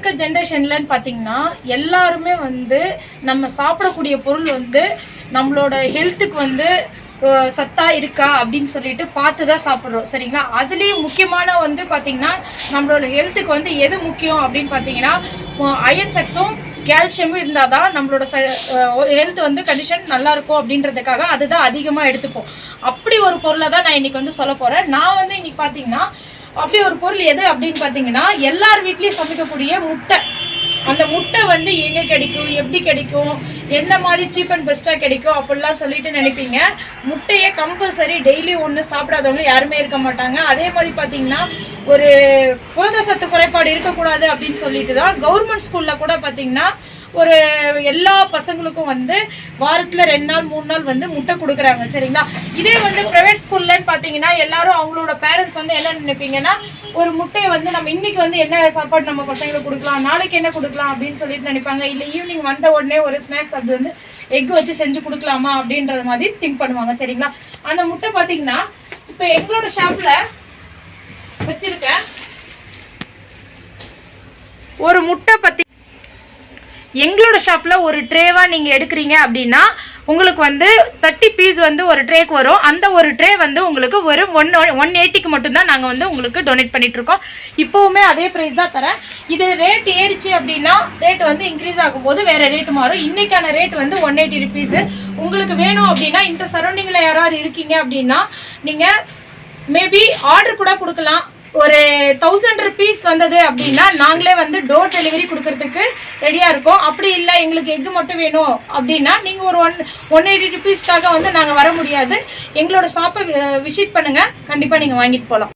இருக்க ஜென்ரேஷன்லன்னு பார்த்தீங்கன்னா எல்லாருமே வந்து நம்ம சாப்பிடக்கூடிய பொருள் வந்து நம்மளோட ஹெல்த்துக்கு வந்து சத்தா இருக்கா அப்படின்னு சொல்லிட்டு பார்த்து தான் சாப்பிட்றோம் சரிங்களா. அதுலேயும் முக்கியமான வந்து பார்த்திங்கன்னா நம்மளோட ஹெல்த்துக்கு வந்து எது முக்கியம் அப்படின்னு பார்த்தீங்கன்னா அயன் சத்தும் கால்சியமும் இருந்தால் தான் நம்மளோட ஹெல்த் வந்து கண்டிஷன் நல்லாயிருக்கும் அப்படின்றதுக்காக அதுதான் அதிகமாக எடுத்துப்போம். அப்படி ஒரு பொருளை தான் நான் இன்றைக்கி வந்து சொல்ல போகிறேன். நான் வந்து இன்றைக்கி பார்த்தீங்கன்னா அப்படி ஒரு பொருள் எது அப்படின்னு பார்த்தீங்கன்னா எல்லார் வீட்லேயும் சமைக்கக்கூடிய முட்டை. அந்த முட்டை வந்து எங்கே கிடைக்கும், எப்படி கிடைக்கும், எந்த மாதிரி சீப் அண்ட் பெஸ்ட்டாக கிடைக்கும் அப்படிலாம் சொல்லிட்டு நினைப்பீங்க. முட்டையை கம்பல்சரி டெய்லி ஒன்று சாப்பிடாதவங்க யாருமே இருக்க மாட்டாங்க. அதே மாதிரி பார்த்தீங்கன்னா ஒரு புரத சத்து குறைபாடு இருக்கக்கூடாது அப்படின்னு சொல்லிட்டு தான் கவர்மெண்ட் ஸ்கூலில் கூட பார்த்தீங்கன்னா ஒரு எல்லா பசங்களுக்கும் வந்து வாரத்தில் 2 நாள் 3 நாள் வந்து முட்டை கொடுக்குறாங்க சரிங்களா. இதே வந்து ப்ரைவேட் ஸ்கூல்லன்னு பார்த்தீங்கன்னா எல்லாரும் அவங்களோட பேரண்ட்ஸ் வந்து என்ன நினைப்பீங்கன்னா ஒரு முட்டையை வந்து நம்ம இன்னைக்கு வந்து என்ன சாப்பாடு நம்ம பசங்களுக்கு கொடுக்கலாம், நாளைக்கு என்ன கொடுக்கலாம் அப்படின்னு சொல்லிட்டு நினைப்பாங்க. இல்லை ஈவினிங் வந்த உடனே ஒரு ஸ்நாக்ஸ் அது வந்து எக் வச்சு செஞ்சு கொடுக்கலாமா அப்படின்ற மாதிரி திங்க் பண்ணுவாங்க சரிங்களா. அந்த முட்டை பார்த்தீங்கன்னா இப்போ எங்களோட ஷாப்பில் வச்சிருக்கேன் ஒரு முட்டை பற்றி எங்களோட ஷாப்பில் ஒரு ட்ரேவாக நீங்கள் எடுக்கிறீங்க அப்படின்னா உங்களுக்கு வந்து 30 பீஸ் வந்து ஒரு ட்ரேக்கு வரும். அந்த ஒரு ட்ரே வந்து உங்களுக்கு ஒரு 180க்கு மட்டும்தான் நாங்கள் வந்து உங்களுக்கு டொனேட் பண்ணிகிட்ருக்கோம். இப்போவுமே அதே ப்ரைஸ் தான் தரேன். இது ரேட் ஏறிச்சு அப்படின்னா ரேட் வந்து இன்க்ரீஸ் ஆகும்போது வேறு ரேட்டு மாறும். இன்றைக்கான ரேட் வந்து 180 ருபீஸு. உங்களுக்கு வேணும் அப்படின்னா இந்த சரௌண்டிங்கில் யாராவது இருக்கீங்க அப்படின்னா நீங்கள் மேபி ஆர்டர் கூட கொடுக்கலாம். ஒரு 1000 ருபீஸ் வந்தது அப்படின்னா நாங்களே வந்து டோர் டெலிவரி கொடுக்கறதுக்கு ரெடியாக இருக்கோம். அப்படி இல்லை எங்களுக்கு எக்கு மட்டும் வேணும் அப்படின்னா நீங்கள் ஒரு 180 ருபீஸ்க்காக வந்து நாங்கள் வர முடியாது. எங்களோட ஷாப்பை விசிட் பண்ணுங்கள், கண்டிப்பாக நீங்கள் வாங்கிட்டு போகலாம்.